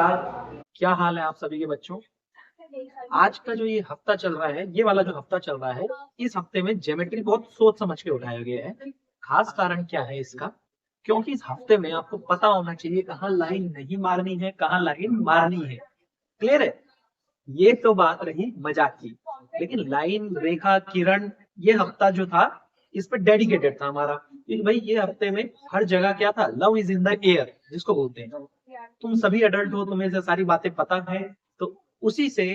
नमस्कार, क्या हाल है आप सभी के बच्चों। आज का जो ये हफ्ता चल रहा है, ये वाला जो हफ्ता चल रहा है, इस हफ्ते में ज्योमेट्री बहुत सोच समझ के उठाया गया है। खास कारण क्या है इसका? क्योंकि इस हफ्ते में आपको पता होना चाहिए कहाँ लाइन नहीं मारनी है, कहाँ लाइन मारनी है। क्लियर है? ये तो बात रही मजाक की, लेकिन लाइन, रेखा, किरण, ये हफ्ता जो था इस पर डेडिकेटेड था हमारा। कि भाई ये हफ्ते में हर जगह क्या था, love is in the air जिसको बोलते हैं। तुम सभी अडल्ट हो, तुम्हें से सारी बातें पता है, तो उसी से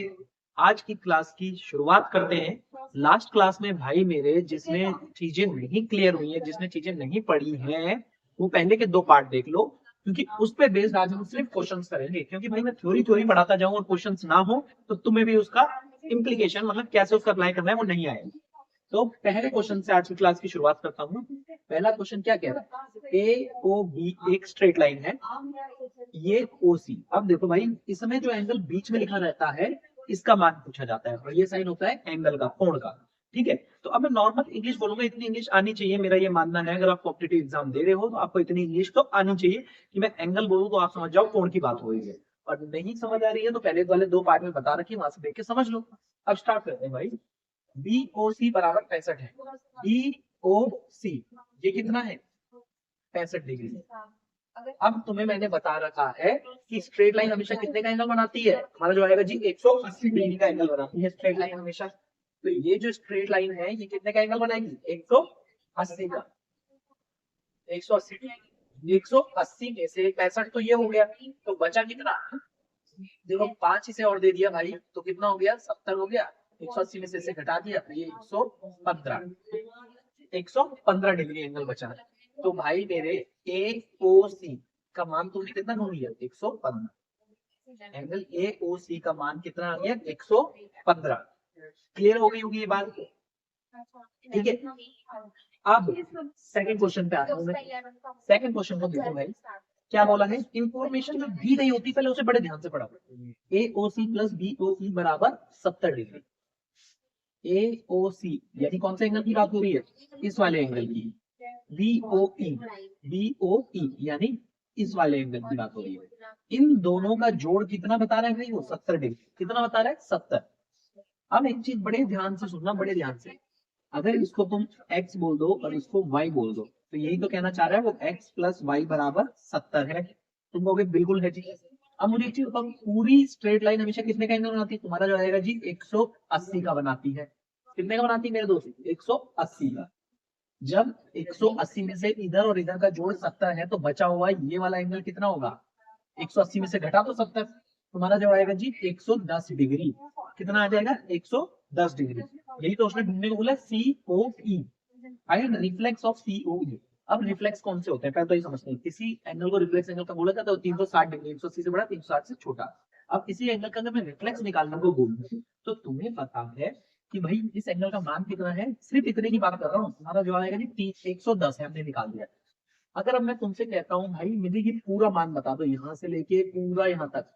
आज की क्लास की शुरुआत करते हैं। लास्ट क्लास में भाई मेरे जिसने चीजें नहीं क्लियर हुई है, जिसने चीजें नहीं पढ़ी हैं, वो पहले के 2 पार्ट देख लो, क्योंकि उस पे बेस्ड आज हम सिर्फ क्वेश्चंस करेंगे। क्योंकि भाई मैं थ्योरी थ्योरी पढ़ाता जाऊं और क्वेश्चंस ना हो तो तुम्हें भी उसका इम्प्लीकेशन, मतलब कैसे उसका अप्लाई करना है, वो नहीं आएगा। तो पहले क्वेश्चन से आज की क्लास की शुरुआत करता हूँ। पहला क्वेश्चन क्या कह रहा है? ए ओ बी एक स्ट्रेट लाइन है, ये ओ सी। अब देखो भाई, इसमें जो एंगल बीच में लिखा रहता है इसका मान पूछा जाता है, और ये साइन होता है एंगल का, कोण का। ठीक है, तो अब मैं नॉर्मल इंग्लिश बोलूंगा, इतनी इंग्लिश आनी चाहिए, मेरा ये मानना है। अगर आप कॉम्पिटिटिव एग्जाम दे रहे हो तो आपको इतनी इंग्लिश तो आनी चाहिए कि मैं एंगल बोलूं तो आप समझ जाओ कोण की बात हो रही है। और नहीं समझ आ रही है तो पहले वाले 2 पार्ट में बता रखी, वहां से देख के समझ लो। अब स्टार्ट करते हैं भाई। बी ओ सी बराबर 65 है। बी ओ सी ये कितना है? 65 डिग्री। अब तुम्हें मैंने बता रखा है कि स्ट्रेट लाइन हमेशा कितने का एंगल बनाती है? हमारा जो आएगा जी 180 डिग्री का एंगल बनाती है स्ट्रेट लाइन हमेशा। तो ये जो स्ट्रेट लाइन है ये कितने का एंगल बनाएगी? 180 का। 180, 180 में से 65 तो ये हो गया, तो बचा कितना? देखो 5 इसे और दे दिया भाई, तो कितना हो गया? 70 हो गया। 180 में से इसे घटा दिया तो ये 115, 115 डिग्री एंगल बचा है। तो भाई मेरे ए ओ सी का मान तुमने कितना ढूंढ लिया? 115। एंगल ए ओ सी का मान कितना आ गया? 115। क्लियर हो गई होगी ये बात? ठीक है, अब सेकंड क्वेश्चन पे आता हूँ मैं। सेकंड क्वेश्चन को देखो भाई, क्या बोला है? इंफॉर्मेशन जो दी गई होती है पहले उसे बड़े ध्यान से पढ़ा। ए ओ सी प्लस बी ओ सी बराबर 70 डिग्री। ए ओ सी यानी कौन से एंगल की बात हो रही है? इस वाले एंगल की। बी ओ ई, बी ओ ई यानी इस वाले एंगल की बात हो रही है। इन दोनों का जोड़ कितना बता रहा है भाई? वो 70 डिग्री। कितना बता रहा है? 70। अब एक चीज बड़े ध्यान से सुनना, बड़े ध्यान से। अगर इसको तुम x बोल दो और इसको y बोल दो तो यही तो कहना चाह रहा है वो x प्लस वाई बराबर 70 है। तुम कहोगे बिल्कुल है जी। अब मुझे एक चीज बताओ, पूरी स्ट्रेट लाइन हमेशा कितने का एंगल बनाती है? तुम्हारा जो आएगा जी 180 का बनाती है। कितने का बनाती है मेरे दोस्त? 180 का। जब 180 में से इधर और इधर का जोड़ 70 है तो बचा हुआ ये वाला एंगल कितना होगा? 180 में से घटा तो 70, तुम्हारा जो आएगा जी 110 डिग्री। कितना आ जाएगा? 110 डिग्री। यही तो उसने ढूंढने को बोला, सी ओ ई, फाइंड रिफ्लेक्स ऑफ सी ओ ई। अब रिफ्लेक्स कौन से होते हैं पहले तो ये समझते हैं। किसी एंगल को रिफ्लेक्स एंगल का बोला जाता है 360 डिग्री, 180 से बड़ा, 360 से छोटा। अब किसी एंगल का अगर मैं रिफ्लेक्स निकालने को बोलूं तो तुम्हें पता है कि भाई इस एंगल का मान कितना है, सिर्फ इतने की बात कर रहा हूँ। तुम्हारा जो आएगा जी 110 है, हमने निकाल दिया। अगर अब मैं तुमसे कहता हूँ भाई मुझे ये पूरा मान बता दो, यहाँ से लेके पूरा यहाँ तक,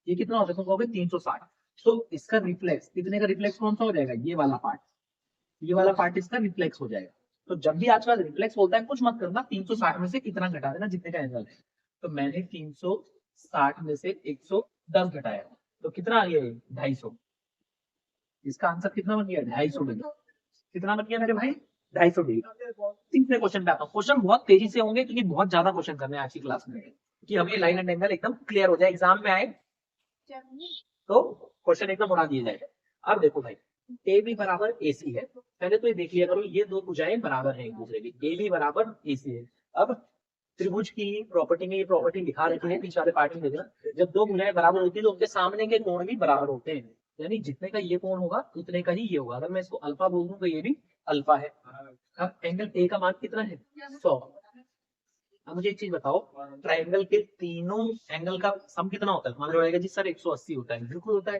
ये कितना होगा? तुम कहोगे 360। तो इसका रिफ्लेक्स कितने का? रिफ्लेक्स कौन सा हो जाएगा? ये वाला पार्ट। ये वाला पार्ट इसका रिफ्लेक्स हो जाएगा। तो जब भी आजकल रिफ्लेक्स बोलता है कुछ मत करना, 360 में से इतना घटा देना जितने का एंगल है। तो मैंने 360 में से 110 घटाया तो कितना आ गया? 250। इसका आंसर कितना बन गया? 250 डिग्री। कितना बन गया मेरे भाई? 250 डिग्री। तीसरे क्वेश्चन पे आता हूँ। क्वेश्चन बहुत तेजी से होंगे क्योंकि बहुत ज्यादा क्वेश्चन करने हैं आज की क्लास में, कि हमें लाइन एंड एंगल एकदम क्लियर हो जाए, एग्जाम में आए तो क्वेश्चन एकदम उड़ा दिए जाएगा। अब देखो भाई, ए बी बराबर ए सी है। पहले तो ये देख लिया करो, ये 2 भुजाएं बराबर हैं एक दूसरे की। ए बी बराबर ए सी है। अब त्रिभुज की प्रॉपर्टी में ये प्रॉपर्टी दिखा रखी है, पीछे वाले पार्ट में देखना। जब 2 भुजाएं बराबर होती है तो उनके सामने के कोण भी बराबर होते हैं। यानी जितने का ये कोण होगा उतने का ही ये होगा। अगर मैं इसको अल्फा बोल दूं तो ये भी अल्फा है। अब एंगल ए का मान कितना है? 100। अब मुझे एक चीज बताओ, ट्राइंगल के तीनों एंगल का सम कितना होता है? हमारा रहेगा जी सर 180 होता है। बिल्कुल होता है।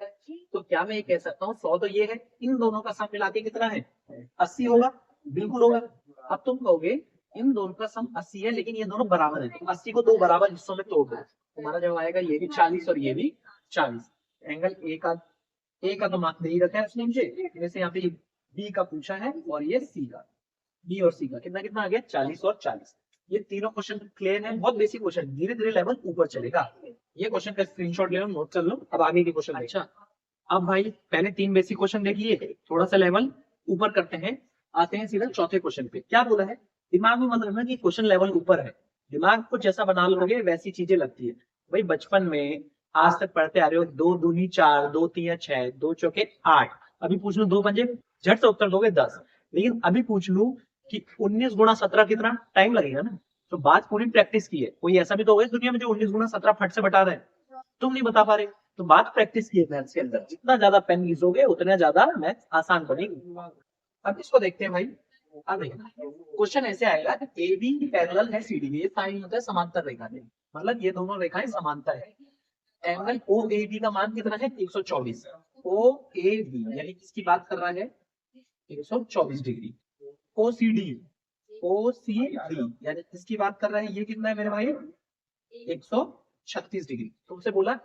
तो क्या मैं ये कह सकता हूँ 100 तो ये है, इन दोनों का सम मिला के कितना है? 80 होगा। बिल्कुल होगा। अब तुम कहोगे इन दोनों का सम 80 है लेकिन ये दोनों बराबर है, तो 80 को 2 बराबर हिस्सों में तोड़ दो। तुम्हारा जब आएगा ये भी 40 और ये भी 40। एंगल ए का तो मार्क नहीं रखा है उसने मुझे, वैसे यहाँ पे बी का पूछा है और ये सी का। बी और सी का कितना कितना आ गया? 40 और 40। ये तीनों क्वेश्चन क्लियर है, बहुत बेसिक क्वेश्चन, धीरे धीरे लेवल ऊपर चलेगा। ये क्वेश्चन का स्क्रीनशॉट ले लो, नोट कर लो। अब आगे के क्वेश्चन। अच्छा, अब भाई पहले 3 बेसिक क्वेश्चन देख लिए, थोड़ा सा लेवल ऊपर करते हैं, आते हैं सीधा चौथे क्वेश्चन पे। क्या बोला है, दिमाग में मत रखना कि क्वेश्चन लेवल ऊपर है, दिमाग को जैसा बना लोगे वैसी चीजें लगती है। भाई बचपन में आज तक पढ़ते आ रहे हो, 2 दूनी 4, 2 तीन 6, 2 चौके 8। अभी पूछ लू 2 पंजे, झट से उत्तर दोगे 10। लेकिन अभी पूछ लू कि 19 गुणा 17 कितना, टाइम लगेगा ना। तो बात पूरी प्रैक्टिस की है। कोई ऐसा भी तो होगा इस दुनिया में जो 19 गुणा 17 फट से बता रहे हैं, तुम नहीं बता पा रहे। तो बात प्रैक्टिस की है मैथ्स के अंदर, जितना ज्यादा पेन घिसोगे उतना ज्यादा मैथ्स आसान बनेगी। अब इसको देखते हैं भाई। अब क्वेश्चन ऐसे आएगा कि ए बी पैरेलल है सी डी, ये साइन होता है समांतर रेखा में, मतलब ये दोनों रेखाएं समांतर है। एंगल ओ ए बी का मान कितना है, 124। ओ ए बी यानी किसकी बात कर रहा है, 124 डिग्री। ओ सी डी, ओ सी डी यानी किसकी बात कर रहा है, ये कितना है मेरे भाई, 136 डिग्री। तुमसे बोला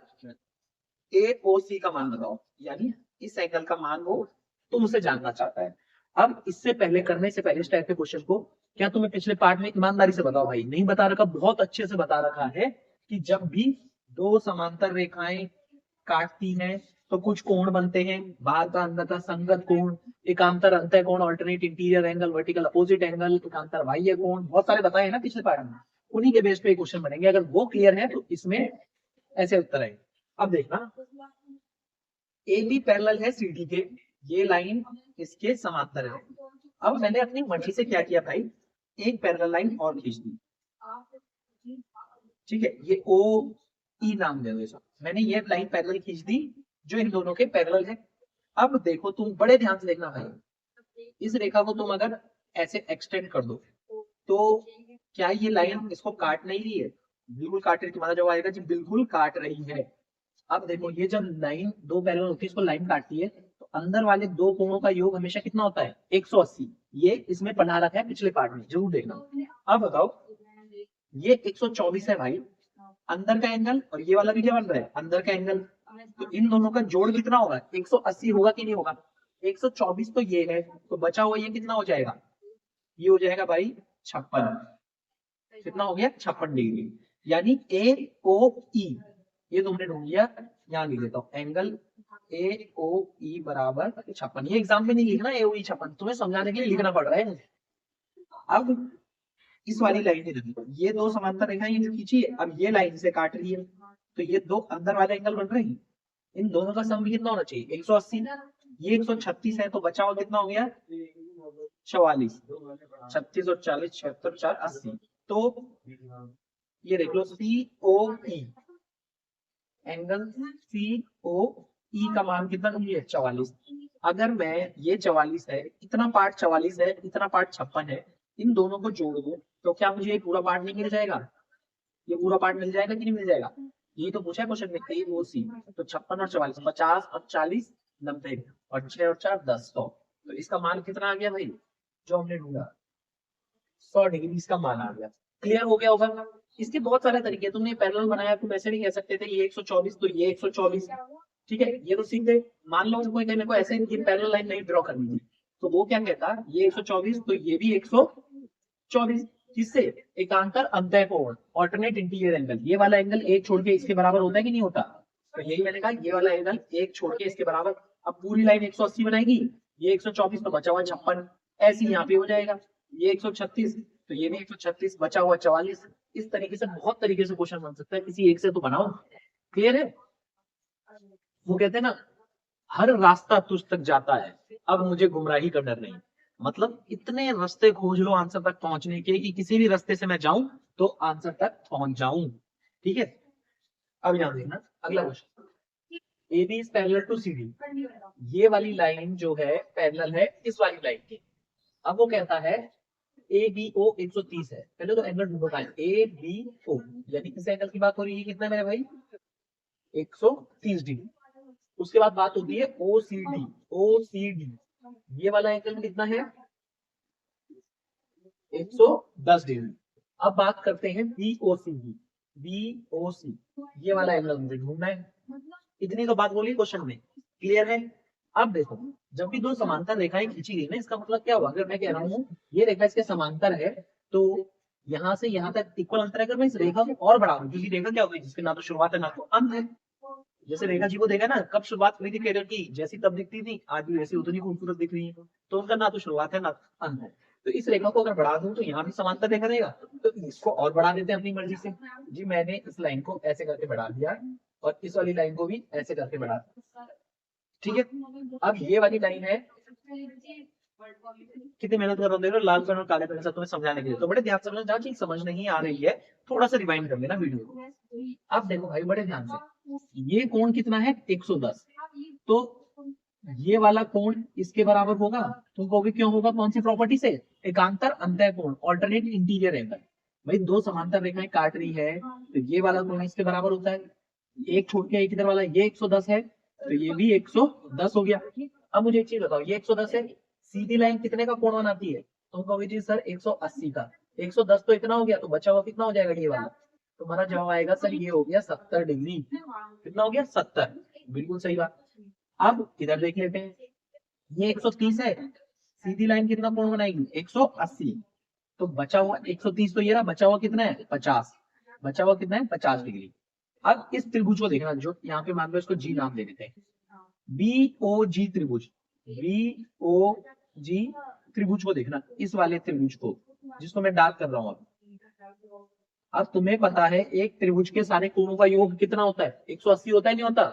ए ओ सी का मान बताओ, यानी इस एंगल का मान वो तुमसे जानना चाहता है। अब इससे पहले, करने से पहले इस टाइप के क्वेश्चन को, क्या तुम्हें पिछले पार्ट में ईमानदारी से बताओ भाई, नहीं बता रखा, बहुत अच्छे से बता रखा है कि जब भी दो समांतर रेखाएं काटती हैं तो कुछ कोण बनते हैं, बाहर का अंदर का संगत कोण, एकांतर अंतः कोण, alternate interior angle, vertical opposite angle, एकांतर बाह्य कोण, बहुत सारे बताए हैं ना पिछले पार्ट में। उन्हीं के बेस पे क्वेश्चन बनेंगे, अगर वो क्लियर है तो इसमें ऐसे उत्तर आएंगे। अब देखना, ए बी पैरेलल है सी डी के, ये लाइन इसके समांतर है। अब मैंने अपनी मर्जी से क्या किया भाई, एक पैरेलल लाइन और खींच दी, ठीक है, ये ओ ई नाम दे दो इसको। मैंने ये लाइन पैरेलल खींच दी जो इन दोनों के पैरेलल है। अब देखो, तुम बड़े ध्यान से देखना भाई, इस रेखा को तुम अगर ऐसे एक्सटेंड कर दो तो क्या ये लाइन इसको काट नहीं रही है, बिल्कुल काट रही, तुम्हारा जवाब आएगा जी बिल्कुल काट रही है। अब देखो, ये जब लाइन दो पैरेलल होती है, इसको लाइन काटती है, तो अंदर वाले दो कोणों का योग हमेशा कितना होता है, 180। ये इसमें पढ़ा रखा है पिछले पार्ट में, जरूर देखना। अब बताओ, ये 124 है भाई अंदर का एंगल, और ये वाला भी क्या बन रहा है, अंदर का एंगल। तो इन दोनों का जोड़ कितना होगा, 180 होगा कि नहीं होगा। 124 तो ये है, तो बचा हुआ ये कितना हो जाएगा, ये हो जाएगा भाई 56। कितना हो गया, 56 डिग्री। यानी ए ओ ई, ये तुमने ढूंढ लिया। यहाँ लिख देता हूँ, एंगल ए ओ ई बराबर 56। ये एग्जाम में नहीं लिखना ए ओ ई 56, तुम्हें समझाने के लिए लिखना पड़ रहा है। अब इस वाली लाइन में देखो, ये दो समांतर रेखाएं ये जो खींची है, अब ये लाइन से काट रही है, तो ये दो अंदर वाले एंगल बन रहे हैं। इन दोनों का सम भी कितना होना चाहिए, 180। ये 136 है, तो बचा हुआ कितना हो गया, 44। 36 और 40, 76, 4, 80। तो ये देख लो, सी ओ ई, एंगल सी ओ ई का मान कितना है, 44। अगर मैं, ये 44 है, इतना पार्ट 44 है, इतना पार्ट 56 है, इन दोनों को जोड़ दूं तो क्या मुझे ये पूरा पार्ट नहीं मिल जाएगा, ये पूरा पार्ट मिल जाएगा कि नहीं मिल जाएगा। ये तो पूछा है क्वेश्चन में, ए ओ सी। तो 56 और 44, 50 और 40 90, और 6 और 4 10, 100। तो इसका मान कितना आ गया भाई, जो हमने ढूंढा 100 डिग्री इसका मान आ गया। क्लियर हो गया होगा। इसके बहुत सारे तरीके, तुमने पैरेलल बनाया, तुम ऐसे नहीं कह सकते थे ये 124 तो ये 124, ठीक है, ये तो सीख गए। मान लो कोई कहने को ऐसे ये पैरेलल लाइन नहीं ड्रॉ करनी थी, तो वो क्या कहता, ये 124 तो ये भी 124, किससे, एकांतर अंतः कोण, ऑल्टरनेट इंटीरियर एंगल। ये वाला एंगल एक छोड़ के इसके बराबर होता है कि नहीं होता, तो यही मैंने कहा, ये वाला एंगल एक छोड़ के इसके बराबर। अब पूरी लाइन 180 बनाएगी, ये 124 तो बचा हुआ 56, ऐसे यहाँ पे हो जाएगा। ये 136 तो ये भी 136, बचा हुआ 44। इस तरीके से बहुत तरीके से क्वेश्चन बन सकता है, किसी एक से तो बनाओ। क्लियर है। वो कहते हैं ना, हर रास्ता तुझ तक जाता है, अब मुझे गुमराही का डर नहीं। मतलब इतने रास्ते खोज लो आंसर तक पहुंचने के कि किसी भी रास्ते से मैं जाऊं तो आंसर तक पहुंच जाऊं। ठीक है, अब यहां देखना अगला question, A B is parallel to C D. ये वाली लाइन जो है पैरेलल है इस वाली लाइन की। अब वो कहता है ए बी ओ 130 है, पहले तो एंगल ढूंढो भाई, ए बी ओ यानी किस एंगल की बात हो रही है, कितना मेरे भाई 130 डिग्री। उसके बाद बात होती है ओ सी डी, ओ सी डी ये वाला एंगल कितना है 110 डिग्री। अब बात करते हैं बी ओ सी की, बी ओ सी ये वाला एंगल मुझे ढूंढना है। इतनी तो बात बोली क्वेश्चन में, क्लियर है। अब देखो, जब भी दो समांतर रेखाएं खींची गई ना, इसका मतलब क्या हुआ, अगर मैं कह रहा हूँ ये रेखा इसके समांतर है, तो यहाँ से यहाँ तक इक्वल अंतर है। अगर मैं इस रेखा को और बढ़ा दूं, क्योंकि रेखा क्या होगी जिसकी ना तो शुरुआत है ना तो अंत है। जैसे रेखा जी को देखा ना, कब शुरुआत हुई थी करियर की, जैसी तब दिखती थी, आज भी वैसी उतनी खूबसूरत दिख रही है। तो उनका ना तो शुरुआत है ना अंत है। तो इस रेखा को अगर बढ़ा दूं तो यहाँ भी समांतर रेखा रहेगा। तो इसको और बढ़ा देते हैं अपनी मर्जी से। जी मैंने इस लाइन को ऐसे करके बढ़ा दिया और इस वाली लाइन को भी ऐसे करके बढ़ा दिया। ठीक है, अब ये वाली लाइन है, कितनी मेहनत कर रहे हो लाल पेन और काले पेन से तुम्हें समझाने के लिए। तो बड़े ध्यान से समझना, जहाँ चीज समझ नहीं आ रही है थोड़ा सा रिवाइंड कर लेना वीडियो को। अब देखो भाई बड़े ध्यान से, ये कोण कितना है 110, तो ये वाला कोण इसके बराबर होगा। तो वो भी क्यों होगा, कौन सी प्रॉपर्टी से, एकांतर अंतः कोण, ऑल्टरनेट इंटीरियर एंगल। भाई दो समांतर रेखाएं काट रही है तो ये वाला कोण इसके बराबर होता है। एक छोड़ के एक इधर वाला, ये 110 है तो ये भी 110 हो गया। अब मुझे एक चीज बताओ, ये 110 है, सीधी लाइन कितने का कोण बनाती है, तुम कहोगे जी सर 180 का। 110 तो इतना हो गया, तो बचा हुआ कितना हो जाएगा ये वाला। तुम्हारा जवाब आएगा सर ये हो गया 70 डिग्री। कितना हो गया 70, बिल्कुल सही बात। अब इधर देख लेते हैं, ये 130 है, सीधी लाइन कितना कोण बनाएगी 180, तो बचा हुआ 130 तो ये रहा, बचा हुआ कितना है 50, बचा हुआ कितना है 50 डिग्री। अब इस त्रिभुज को देखना, जो यहाँ पे मान लो इसको जी नाम दे देते हैं, बी ओ जी त्रिभुज, बी ओ जी त्रिभुज को देखना, इस वाले त्रिभुज को जिसको मैं डार्क कर रहा हूँ। अब तुम्हें पता है एक त्रिभुज के सारे कोणों का योग कितना होता है, 180 होता है नहीं होता।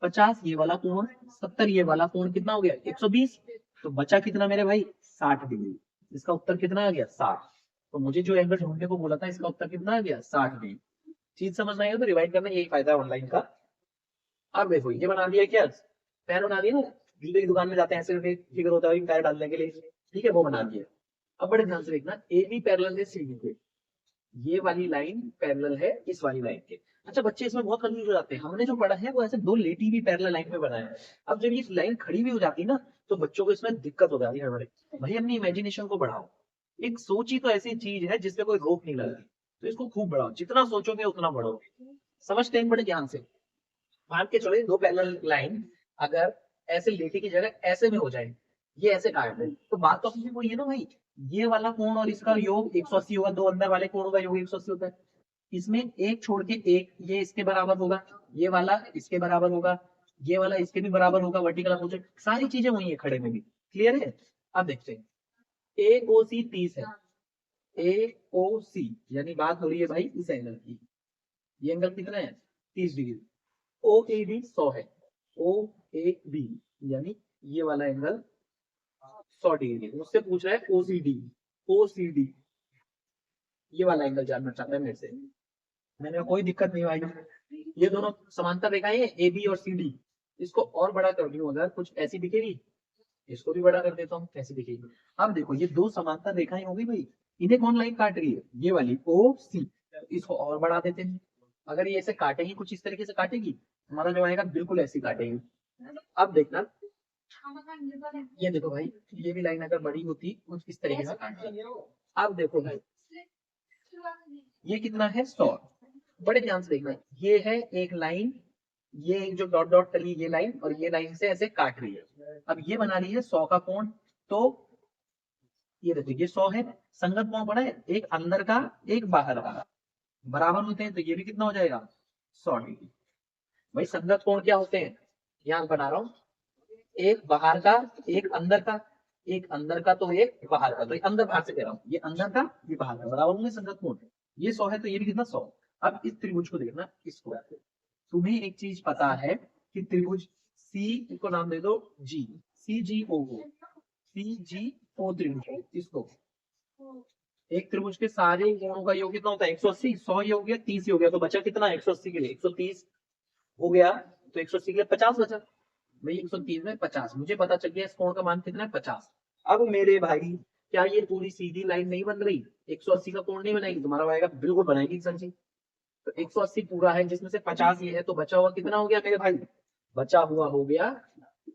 50 ये वाला कोण, 70 ये वाला कोण, कितना हो गया 120। तो बचा कितना मेरे भाई 60 डिग्री। इसका उत्तर कितना आ गया 60। तो मुझे जो एंगल ढूंढने को बोला था इसका उत्तर कितना आ गया 60 डिग्री। चीज समझ में आई हो तो रिवाइड करना, यही फायदा है ऑनलाइन का। अब देखो ये बना दिया क्या, पैर बना दिया ना, जूते की दुकान में जाते हैं ऐसे फिगर होता है पैर डालने के लिए, ठीक है वो बना दिया। अब बड़े ध्यान से देखना, ए बी पैरेलल है सी डी के, ये वाली लाइन पैरेलल है इस वाली लाइन के। अच्छा बच्चे इसमें बहुत कंफ्यूज हो जाते हैं, हमने जो पढ़ा है वो ऐसे दो लेटी भी पैरेलल लाइन पे बनाया है। अब जब ये लाइन खड़ी भी हो जाती है ना तो बच्चों को इसमें दिक्कत हो जाती है हमारे। भाई अपनी इमेजिनेशन को बढ़ाओ, एक सोच ही तो ऐसी चीज है जिसपे कोई रोक नहीं लगती, तो इसको खूब बढ़ाओ, जितना सोचोगे उतना बढ़ोगे। समझते हैं बड़े ध्यान से। मान के चलो दो पैरेलल लाइन अगर ऐसे लेटी की जगह ऐसे में हो जाए, ये ऐसे काट दे, तो बात तो अपनी वही है ना भाई, ये वाला कोण और इसका योग 180 होगा, दो अंदर वाले कोणों का योग 180 होता है। इसमें एक छोड़ के एक, ये इसके बराबर होगा, ये वाला इसके बराबर होगा, ये वाला इसके भी बराबर होगा, वर्टिकल अपोजिट सारी चीजें वही है खड़े में भी। क्लियर है। अब देखते हैं, ए ओ सी 30 है, ए ओ सी यानी बात हो रही है भाई इस एंगल की, ये एंगल कितना है 30 डिग्री। ओ ए बी 100 है, ओ ए बी यानी ये वाला एंगल 100 डिग्री। मुझसे पूछ रहा है ओसीडी, ओसीडी ये वाला एंगल जानना चाहता है मेरे से। मैंने कहा कोई दिक्कत नहीं भाई, ये दोनों समांतर रेखाएं हैं ए बी और सी डी। इसको और बड़ा कर दूं अगर कुछ ऐसी दिखेगी, इसको भी बड़ा कर देता हूँ ऐसी दिखेगी। अब देखो ये दो समांतर रेखाएं होगी भाई, इन्हें कौन लाइन काट रही है, ये वाली ओ सी। इसको और बढ़ा देते हैं, अगर ये ऐसे काटेगी कुछ इस तरीके से काटेगी, हमारा जो आएगा बिल्कुल ऐसी काटेगी। अब देखना ये देखो भाई, ये भी लाइन अगर बड़ी होती कुछ इस तरीके से काटती। अब देखो भाई ये कितना है 100। बड़े ध्यान से देखना, ये है एक लाइन, ये एक जो डॉट डॉट करी ये लाइन, और ये लाइन से ऐसे काट रही है। अब ये बना रही है 100 का कोण, तो ये देखो ये 100 है, संगत कोण बना है एक अंदर का एक बाहर का, बराबर होते हैं तो ये भी कितना हो जाएगा 100 डिग्री। भाई संगत कोण क्या होते हैं, यहाँ बना रहा हूँ, एक बाहर का एक अंदर का, एक अंदर का तो एक बाहर का, तो एक अंदर बाहर से कह रहा हूँ, ये अंदर का ये बाहर का, बराबर होंगे संगत कोण। ये 100 है तो ये भी कितना 100। अब इस त्रिभुज को देखना, इसको तुम्हें एक चीज पता है कि त्रिभुज सी को नाम दे दो जी, सी जी ओ, सी जी ओ त्रिभुज, इसको एक त्रिभुज के सारे कोणों का योग कितना होता है 180, 100 ये हो गया, 30 ये हो गया, तो बचा कितना 180 के लिए 130 हो गया, तो 180 के लिए 50 बचा। भाई 130 में 50, मुझे पता चल गया इस कोण का मान कितना है 50। अब मेरे भाई क्या ये पूरी सीधी लाइन नहीं बन रही, 180 का कोण नहीं बनाएगी, तुम्हारा आएगा बिल्कुल बनाएगी सर जी। तो 180 पूरा है जिसमें से 50 ये है, तो बचा हुआ कितना हो गया मेरे भाई, बचा हुआ हो गया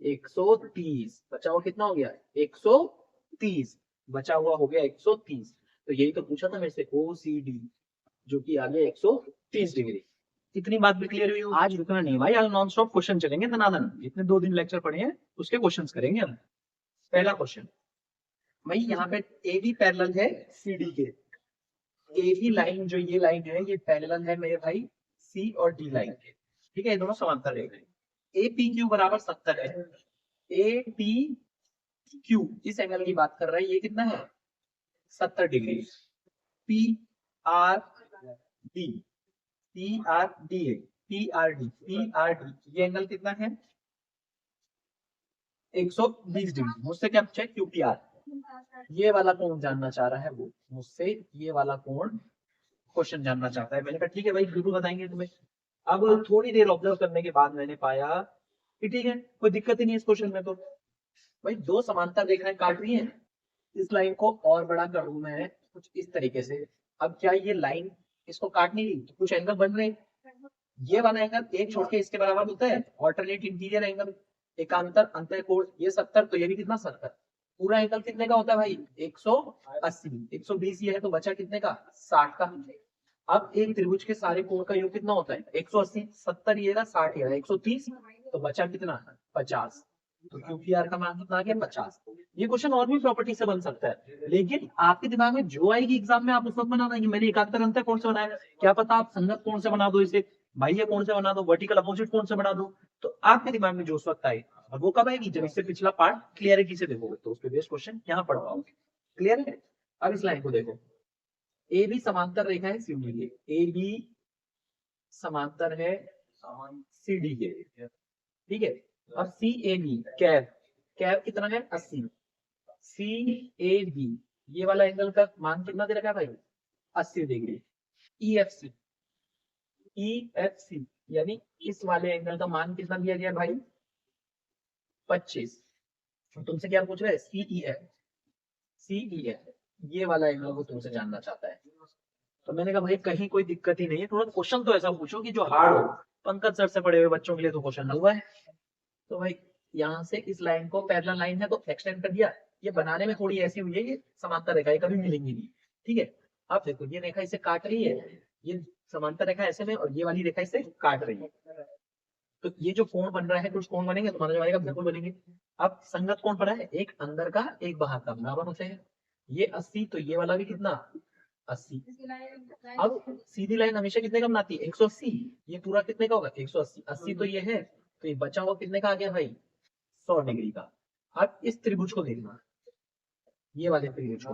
130। बचा हुआ कितना हो गया 130, बचा हुआ हो गया 130। तो यही तो पूछा था मेरे से ओ सी डी, जो कि आ गया 130 डिग्री। इतनी बात भी क्लियर हुई। आज रुकना नहीं भाई, आज नॉन स्टॉप क्वेश्चन चलेंगे धनाधन, जितने 2 दिन लेक्चर पढ़े हैं उसके क्वेश्चंस करेंगे हम। पहला क्वेश्चन भाई, यहाँ पे ए बी पैरेलल है सी डी के, ए बी लाइन जो ये लाइन है ये पैरेलल है मेरे भाई सी और डी लाइन के, ठीक है, ये दोनों समांतर रेखा है। ए पी क्यू बराबर 70 है। ए पी क्यू इस एंगल की बात कर रहे हैं, ये कितना है 70 degree. P R D, P R D है, P R D, P R D ये एंगल कितना है 120 डिग्री। मुझसे क्या पूछा है क्यू पी आर, ये वाला कोण जानना चाह रहा है वो मुझसे, ये वाला कोण क्वेश्चन जानना चाहता है। मैंने कहा ठीक है भाई बिल्कुल बताएंगे तुम्हें। अब थोड़ी देर ऑब्जर्व करने के बाद मैंने पाया कि ठीक है कोई दिक्कत ही नहीं है इस क्वेश्चन में। तो भाई दो समांतर रेखाएं काट रही हैं, इस लाइन को और बड़ा कर दूं मैं कुछ इस तरीके से। अब क्या ये लाइन इसको काट नहीं रही, तो कुछ एंगल बन रहे हैं। ये वाला एंगल एक छोड़ के इसके बराबर होता है, ऑल्टरनेट इंटीरियर एंगल, एकांतर अंतर कोण, ये 70 तो ये भी कितना 70। पूरा एंगल कितने का होता है भाई 180, 120 ये है तो बचा कितने का 60 का। अब एक त्रिभुज के सारे कोण का योग कितना होता है 180, 70 ये 60 ये 130 तो बचा कितना 50। तो क्यूपीआर का मान कितना आ गया 50। ये क्वेश्चन और भी प्रॉपर्टी से बन सकता है, लेकिन आपके दिमाग में जो आएगी एग्जाम में आप उस वक्त बना देंगे। मैंने एकांतर अंतर कोण से बनाया, क्या पता आप संगत कोण से बना दो, इसे बाह्य कोण से बना दो, वर्टिकल अपोजिट कोण से बना दो। तो आपके दिमाग में जो उस वक्त आए, और वो कब आएगी जब इससे पिछला पार्ट क्लियरिटी से देखोगे, तो उस पे बेस्ड क्वेश्चन यहाँ पढ़ पाओगे। क्लियर है। अब इस लाइन को देखो, ए बी समांतर रेखा है सीडी के, ए बी समांतर है सीडी के, ठीक है। अब सी ए बी कैप, कैप कितना है 80, सी ए बी ये वाला एंगल का मान कितना दे रखा है भाई 80 degree. E F C, E F C यानी इस वाले एंगल का मान कितना दिया गया भाई 25। तुमसे क्या पूछ रहा है सीई एफ, सीई एफ ये वाला एंगल को तुमसे जानना चाहता है। तो मैंने कहा भाई कहीं कोई दिक्कत ही नहीं है, थोड़ा क्वेश्चन तो ऐसा पूछो कि जो हार्ड हो। पंकज सर से पढ़े हुए बच्चों के लिए तो क्वेश्चन हुआ है। तो भाई यहाँ से इस लाइन को पैरेलल लाइन है तो एक्सटेंड कर दिया, ये बनाने में थोड़ी ऐसी हुई है, ये समांतर रेखा ये कभी मिलेंगी नहीं, ठीक है। अब देखो ये रेखा इसे काट रही है, ये समांतर रेखा ऐसे में, और ये वाली रेखा इसे काट रही है। तो ये जो कोण बन रहा है, कुछ कोण बनेंगे तुम्हारा जो आएगा बिल्कुल बनेंगे। अब संगत कोण पड़ा है, एक अंदर का एक बाहर का बराबर होते हैं। ये 80 तो ये वाला भी कितना 80। अब सीधी लाइन हमेशा कितने का बनाती है 180, ये पूरा कितने का होगा 180, 80 तो ये है, तो ये बचा हुआ कितने का आ गया भाई 100 डिग्री का। अब इस त्रिभुज को देखना, ये वाले त्रिभुज को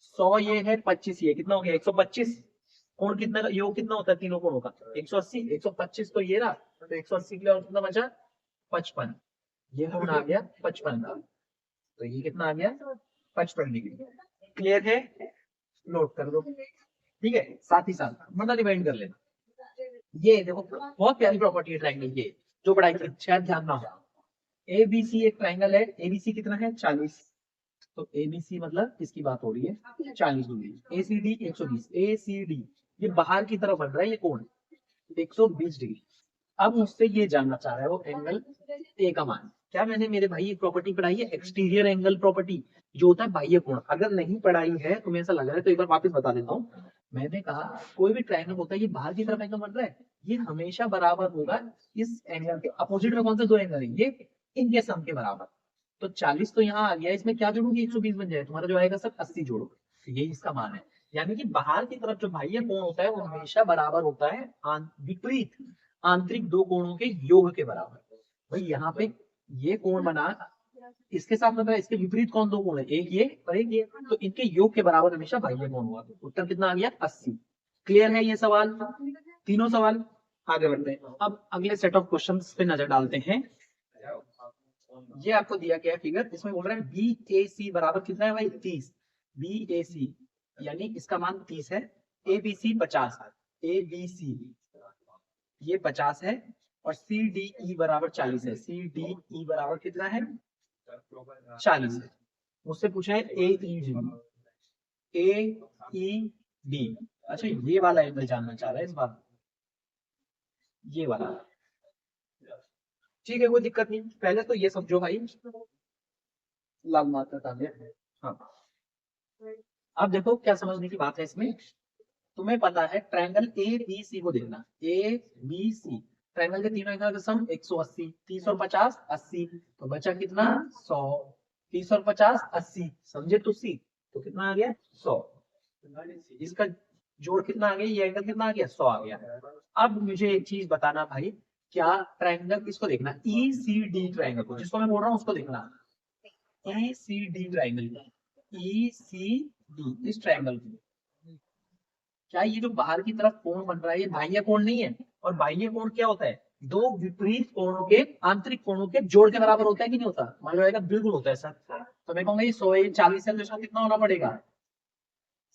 100 ये है 25 ये कितना हो गया 125। कोण कितना का योग कितना होता है तीनों कोणों का 180, 125 तो ये रहा, तो 180 के लिए और कितना बचा 55, ये कोण आ गया 55 का, तो ये कितना आ गया 55 डिग्री। क्लियर है, नोट कर दो, ठीक है। साथ ही साथ मतलब रिमाइंड कर लेना। ये देखो बहुत प्यारी प्रॉपर्टी है ट्रायंगल की, जो पढ़ाई की शायद ध्यान ना हो। एबीसी एक ट्रायंगल है, एबीसी कितना है 40, तो एबीसी मतलब इसकी बात हो रही है 40 डिग्री। एसीडी 120, एसीडी ये बाहर की तरफ बन रहा है ये कोण 120 डिग्री। अब मुझसे ये जानना चाह रहा है वो एंगल ए का मान। क्या मैंने मेरे भाई एक प्रॉपर्टी पढ़ाई है एक्सटीरियर एंगल प्रॉपर्टी, जो होता है बाह्य कोण। अगर नहीं पढ़ाई है तुम्हें ऐसा लग रहा है तो एक बार वापस बता देता हूँ। मैंने कहा कोई भी ट्रायंगल होता है ये बाहर की तरफ एंगल बन रहा है, ये हमेशा बराबर होगा इस एंगल के अपोजिट में। कौन से दो एंगल है ये, इनके सम के बराबर। तो 40 तो यहाँ आ गया, इसमें क्या जोड़ोगे 120 बन जाए, तुम्हारा जो आएगा सब 80 जोड़ो, तो यही इसका मान है। यानी कि बाहर की तरफ जो बाह्य कोण होता है वो हमेशा बराबर होता है विपरीत आंतरिक दो कोणों के योग के बराबर। भाई यहाँ पे ये कोण बना, इसके साथ मतलब इसके विपरीत कौन दो कोण है, एक ये और एक ये, तो इनके योग के बराबर हमेशा बाह्य कोण हुआ। तो उत्तर कितना आ गया 80। क्लियर है ये सवाल, तीनों सवाल। आगे बढ़ते हैं, अब अगले सेट ऑफ क्वेश्चंस पे नजर डालते हैं। ये आपको दिया गया है फिगर, इसमें बोल रहे हैं बी ए सी बराबर कितना है भाई 30, बी ए सी यानी इसका मान 30 है, ए बी सी 50 है, ए बी सी ये 50 है, और सी डी ई बराबर 40 है, सी डी ई बराबर कितना है 40 है। मुझसे पूछा है ए ई डी, ए ई डी, अच्छा ये वाला एंगल जानना चाह रहा है इस बार, ये वाला, ठीक है कोई दिक्कत नहीं। पहले तो ये समझो भाई लाभ मात्रा में, हाँ। अब देखो क्या समझने की बात है इसमें, तुम्हें पता है ट्रायंगल ए बी सी को देखना, ए बी सी ट्रायंगल के तीनों एंगल का सम 180, 30 और 50 80, तो बचा कितना 100, 30 और 50 80, समझे तो सी, तो कितना आ गया 100। इसका जोड़ कितना आ गया, ये एंगल कितना आ गया, 100 आ गया। अब मुझे एक चीज बताना भाई, क्या ट्रायंगल किसको देखना, ECD ट्रायंगल को, जिसको मैं बोल रहा हूँ उसको देखना, ECD ट्रायंगल, ECD इस ट्रायंगल को। क्या ये जो बाहर की तरफ कोण बन रहा है ये बाह्य कोण नहीं है? और बाह्य कोण क्या होता है, दो विपरीत कोणों के आंतरिक कोणों के जोड़ के बराबर होता है कि नहीं होता? मान लो बिल्कुल होता है सर। तो मैं कहूंगा ये 100 40 है, तो इसका कितना होना पड़ेगा,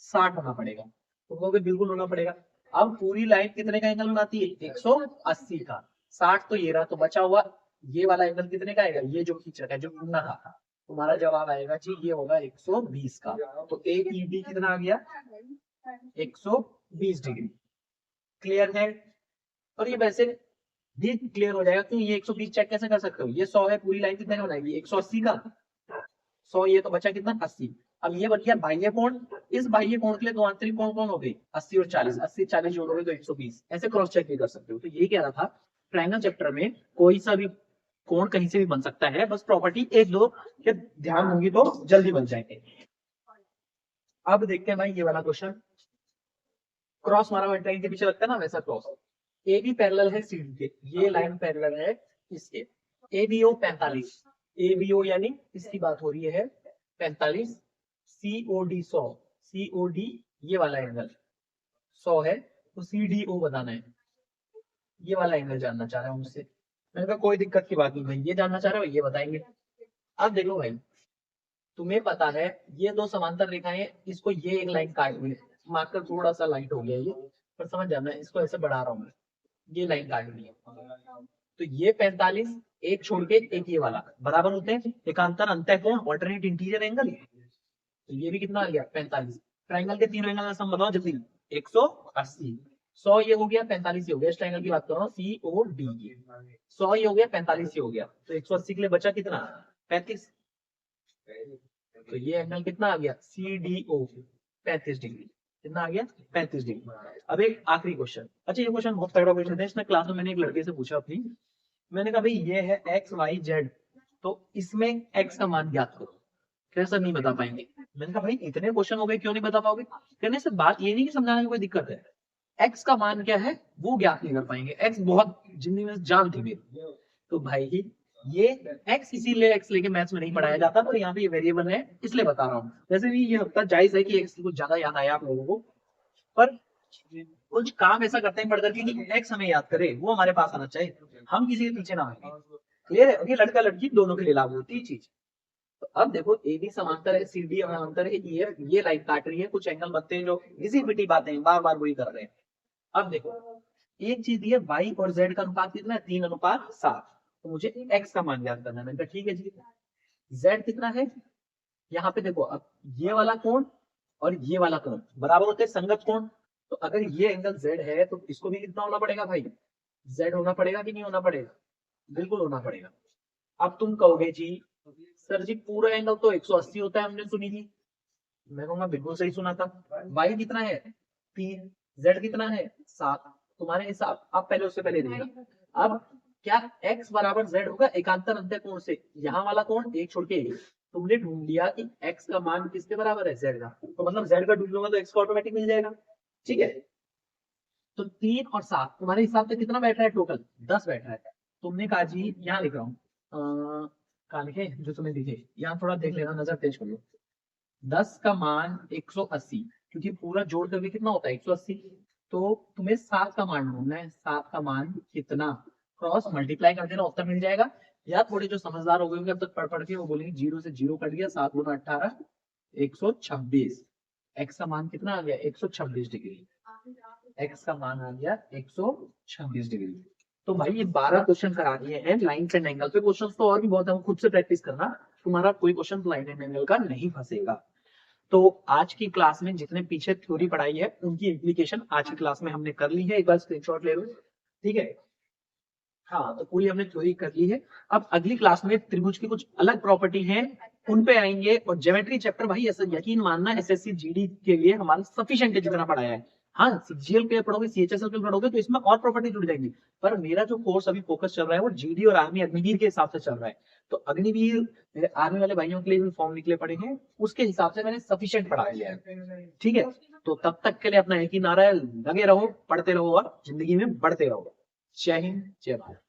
60 होना पड़ेगा। तो कहोगे बिल्कुल होना पड़ेगा। अब पूरी लाइन कितने का एंगल बनाती है, 180 का। 60 तो ये रहा, तो बचा हुआ ये वाला एंगल कितने का आएगा, ये जो खींच रखा है, जो घूमना था, तुम्हारा जवाब आएगा जी ये होगा 120 का। तो AED कितना आ गया, 120 डिग्री। क्लियर है? और ये वैसे भी क्लियर हो जाएगा क्यों, ये 120 चेक कैसे कर सकते हो, ये 100 है, पूरी लाइन कितने का बनाएगी, 180 का। 100 ये तो बचा कितना, 80। अब ये बन गया बाह्य कोण, इस बाह्य कोण के लिए दो आंतरिक कोण कौन हो गए, 80 और 40, 80 40 जोड़ोगे तो 120। ऐसे क्रॉस चेक भी कर सकते हो। तो ये कह रहा था ट्रायंगल चैप्टर में कोई सा भी कोण कहीं से भी बन सकता है, बस प्रॉपर्टी एक दो के ध्यान होंगी तो जल्दी बन जाएंगे। अब देखते हैं भाई ये वाला क्वेश्चन, क्रॉस मारा हुआ ट्रेन के पीछे लगता है ना, वैसा क्रॉस। AB पैरेलल है CD के, ये लाइन पैरेलल है इसके, ABO 45, ABO यानी इसकी बात हो रही है 45, COD 100, COD ये वाला एंगल 100 है, तो CDO बताना है, ये वाला एंगल जानना चाह रहा हूँ मुझसे। मैंने कहा कोई दिक्कत की बात नहीं भाई, ये जानना चाह रहे हो ये बताएंगे। अब देखो भाई, तुम्हें पता है ये दो समांतर रेखाएं, इसको ये एक लाइन काट हुई है, मार्कर थोड़ा सा लाइट हो गया ये, पर समझ जाना, इसको ऐसे बढ़ा रहा हूँ, ये लाइन काट ली है। तो ये 45 एक छोड़ के एक ये वाला बराबर होते हैं, एकांतर अंतःकोण ऑल्टरनेट इंटीरियर एंगल। तो ये भी कितना आ गया, 45। ट्रायंगल के तीनों एंगल का सम बताओ जल्दी, 180। 100 ये हो गया, 45 ये हो गया, इस ट्रायंगल की बात कर रहा हूँ, COD। 100 ये हो गया, 45 ये हो गया, तो 180 के लिए बचा कितना, 35। तो ये एंगल कितना आ गया, CDO 35 डिग्री। कितना आ गया, 35 डिग्री। अब एक आखिरी क्वेश्चन, अच्छा ये क्वेश्चन बहुत तगड़ा क्वेश्चन है, इसमें क्लास में मैंने एक लड़के से पूछा अपनी, मैंने कहा भाई ये है XYZ, तो इसमें X का मान ज्ञात करो। कैसा नहीं बता पाएंगे? मैंने कहा भाई इतने क्वेश्चन हो गए, क्यों नहीं बता पाओगे? कहने से बात ये नहीं कि समझाने में कोई दिक्कत है, X का मान क्या है वो ज्ञात नहीं कर पाएंगे। X बहुत जिंदगी में जान थी मेरी। तो भाई ये X इसीलिए X लेके मैथ्स में नहीं पढ़ाया जाता, तो यहाँ पे ये वेरिएबल है इसलिए बता रहा हूँ। वैसे भी ये हफ्ता जायज है कि X कुछ ज्यादा याद आया आप लोगों को, पर कुछ काम ऐसा करते हैं पढ़ करके कि X हमें याद करे, वो हमारे पास आना चाहिए, हम किसी के पीछे ना आए। क्लियर है? ये लड़का लड़की दोनों के लिए लागू होती है चीज। तो अब देखो AB समांतर है, CD समांतर है, EF ये लाइन काट रही है, कुछ एंगल बनते हैं जो घिसी पिटी बातें हैं, बार बार वही कर रहे हैं। अब देखो एक चीज दी है, Y और Z का अनुपात कितना है, 3:7। तो मुझे X का मान ज्ञात करना है। मैंने कहा ठीक है जी। Z कितना है, यहाँ पे देखो, अब ये वाला कोण और ये वाला कोण बराबर होते हैं, संगत कोण। तो अगर ये एंगल Z है तो इसको भी कितना होना पड़ेगा भाई, Z होना पड़ेगा कि नहीं होना पड़ेगा, बिल्कुल होना पड़ेगा। अब तुम कहोगे जी सर जी पूरा एंगल तो 180 होता है, हमने सुनी थी। मैं कहूंगा बिल्कुल सही सुना था। Y कितना है 3, Z कितना है 7, तुम्हारे हिसाब, आप पहले उससे पहले देखना। अब क्या X बराबर Z होगा एकांतर अंतःकोण से, यहाँ वाला कोण एक छोड़ के एक। तुमने ढूंढ लिया कि X का मान किसके बराबर है, Z का, तो मतलब Z का ढूंढ लूंगा तो X का ऑटोमेटिक मिल जाएगा। ठीक है, तो 3 और 7 तुम्हारे हिसाब से कितना बैठ रहा है, टोटल 10 बैठ रहा है। तुमने कहा जी, यहाँ लिख रहा हूँ, कहा लिखे जो तुम्हें दिखे, यहाँ थोड़ा देख लेना, नजर तेज कर लो। 10 का मान 180, क्योंकि पूरा जोड़ करके कितना होता है 180, तो तुम्हें 7 का मान ढूंढना है। 7 का मान कितना, क्रॉस मल्टीप्लाई कर देना, उत्तर मिल जाएगा। या थोड़े जो समझदार हो गए अब तक पढ़ पढ़ के, वो बोलेंगे 0 से 0 कट गया, 7 गुना 18 126। एक्स का मान कितना आ गया, 126 डिग्री। एक्स का मान आ गया 126 डिग्री। तो भाई ये 12 क्वेश्चन करा दिए हैं लाइन एंड एंगल पे। क्वेश्चन तो और भी बहुत है, खुद से प्रैक्टिस करना, तुम्हारा कोई क्वेश्चन लाइन एंड एंगल का नहीं फंसेगा। तो आज की क्लास में जितने पीछे थ्योरी पढ़ाई है उनकी इम्प्लीकेशन आज की क्लास में हमने कर ली है, एक बार स्क्रीनशॉट ले लो। ठीक है, हाँ, तो पूरी हमने थ्योरी कर ली है। अब अगली क्लास में त्रिभुज की कुछ अलग प्रॉपर्टी है, उन पे आएंगे। और ज्योमेट्री चैप्टर भाई ऐसा यकीन मानना एसएससी जीडी के लिए हमारा सफिशिएंट है जितना पढ़ाया है। हाँ, सीजीएल के पढ़ोगे, सीएचएसएल के पढ़ोगे तो इसमें और प्रॉपर्टी जुड़ जाएंगी। पर मेरा जो कोर्स अभी फोकस चल रहा है वो जीडी और आर्मी अग्निवीर के हिसाब से चल रहा है। तो अग्निवीर मेरे आर्मी वाले भाइयों के लिए भी फॉर्म निकले पड़े हैं, उसके हिसाब से मैंने सफिशिएंट पढ़ा लिया है। ठीक है, तो तब तक के लिए अपना यकीन आ रहा है, लगे रहो, पढ़ते रहो और जिंदगी में बढ़ते रहो। जय हिंद, जय भारत।